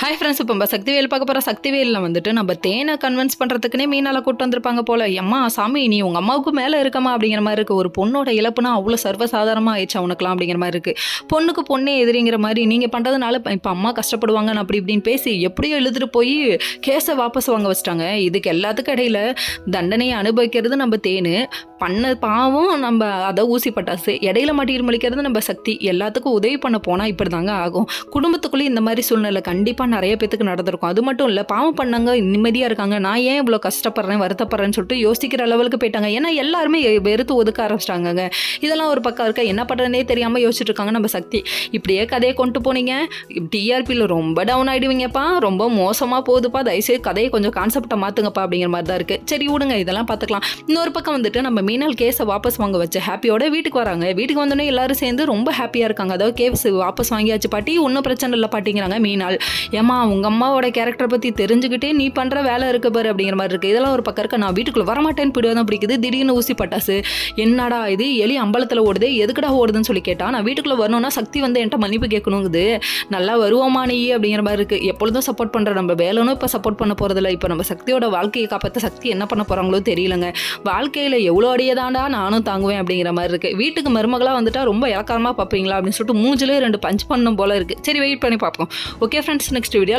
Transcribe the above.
Hi friends, இப்போ நம்ம சக்திவேல் பார்க்க போகிற சக்திவேலில் வந்துட்டு நம்ம தேனை கன்வின்ஸ் பண்ணுறதுக்குனே மீனால கூட்டு வந்திருப்பாங்க போல. அம்மா சாமி, நீ உங்கள் அம்மாவுக்கு மேலே இருக்கமா அப்படிங்கிற மாதிரி இருக்குது. ஒரு பொண்ணோட இழப்புனா அவ்வளோ சர்வசாதாரணமாக ஆயிடுச்சு அவனுக்குலாம் அப்படிங்கிற மாதிரி இருக்குது. பொண்ணுக்கு பொண்ணே எதிரிங்கிற மாதிரி நீங்கள் பண்ணுறதுனால இப்போ அம்மா கஷ்டப்படுவாங்கன்னு அப்படி இப்படின்னு பேசி எப்படியோ எழுதிட்டு போய் கேஸை வாபஸ் வாங்க வச்சிட்டாங்க. இதுக்கு எல்லாத்துக்கும் இடையில தண்டனையை அனுபவிக்கிறது நம்ம தேனு, பண்ண பாவம் நம்ம அதை ஊசி பட்டாசு, இடையில மாட்டிட்டு மலிக்கிறது நம்ம சக்தி. எல்லாத்துக்கும் உதவி பண்ண போனால் இப்படி தாங்க ஆகும். குடும்பத்துக்குள்ளேயும் இந்த மாதிரி சூழ்நிலை கண்டிப்பாக நிறைய பேத்துக்கு நடந்திருக்கும். அது மட்டும் இல்லை, பாவம் பண்ணாங்க நிம்மதியாக இருக்காங்க, நான் ஏன் இவ்வளோ கஷ்டப்படுறேன் வருத்தப்படுறேன்னு சொல்லிட்டு யோசிக்கிற லெவலுக்கு போயிட்டாங்க. ஏன்னா எல்லாருமே வெறுத்து ஒதுக்க ஆரம்பிச்சிட்டாங்க. இதெல்லாம் ஒரு பக்கம் இருக்க, என்ன பண்ணுறதுனே தெரியாமல் யோசிச்சுட்டு இருக்காங்க நம்ம சக்தி. இப்படியே கதையை கொண்டு போனீங்க, டிஆர்பியில் ரொம்ப டவுன் ஆகிடுவீங்கப்பா, ரொம்ப மோசமாக போகுதுப்பா, தயவுசெய்து கதையை கொஞ்சம் கான்செப்டை மாற்றுங்கப்பா அப்படிங்கிற மாதிரி தான் இருக்குது. சரி விடுங்க, இதெல்லாம் பார்த்துக்கலாம். இன்னொரு பக்கம் வந்துட்டு நம்ம மீனால் கேஸை வாபஸ் வாங்க வச்சு ஹாப்பியோட வீட்டுக்கு வராங்க. வீட்டுக்கு வந்தோடனே எல்லாரும் சேர்ந்து ரொம்ப ஹாப்பியாக இருக்காங்க. அதாவது கேஸ் வாபஸ் வாங்கியாச்சு பாட்டி, ஒன்றும் பிரச்சனை இல்லை பாட்டிங்கிறாங்க மீனால். ஏமா, உங்கள் அம்மாவோட கேரக்டரை பற்றி தெரிஞ்சுக்கிட்டே நீ பண்ணுற வேலை இருக்க பாரு அப்படிங்கிற மாதிரி இருக்குது. இதெல்லாம் ஒரு பக்கம் இருக்க, நான் வீட்டுக்குள்ளே வரமாட்டேன்னு பிடிவாதான் பிடிக்குது. திடீர்னு ஊசி பட்டாசு, என்னடா இது எலி அம்பலத்தில் ஓடுது, எதுக்கடா ஓடுதுன்னு சொல்லி கேட்டால், நான் வீட்டுக்குள்ளே வரணும்னா சக்தி வந்து என்கிட்ட மன்னிப்பு கேட்கணுங்குது, நல்லா வருவோமா நீ அப்படிங்கிற மாதிரி இருக்குது. எப்பொழுதும் சப்போர்ட் பண்ணுற நம்ம வேலைனும் இப்போ சப்போர்ட் பண்ண போகிறதில்ல. இப்போ நம்ம சக்தியோட வாழ்க்கையை காப்பாற்ற சக்தி என்ன பண்ண போகிறாங்களோ தெரியலங்க. வாழ்க்கையில் எவ்வளோ அடியதாண்டா நானும் தாங்குவேன் அப்படிங்கிற மாதிரி இருக்குது. வீட்டுக்கு மருமகளாக வந்துட்டா ரொம்ப இலக்காரமாக பார்ப்பீங்களா அப்படின்னு சொல்லிட்டு மூஞ்சிலே 2 பஞ்ச் பண்ணும் போல இருக்குது. சரி, வெயிட் பண்ணி பார்ப்போம். ஓகே ஃப்ரெண்ட்ஸ், நெக்ஸ்ட் வீடியோவில்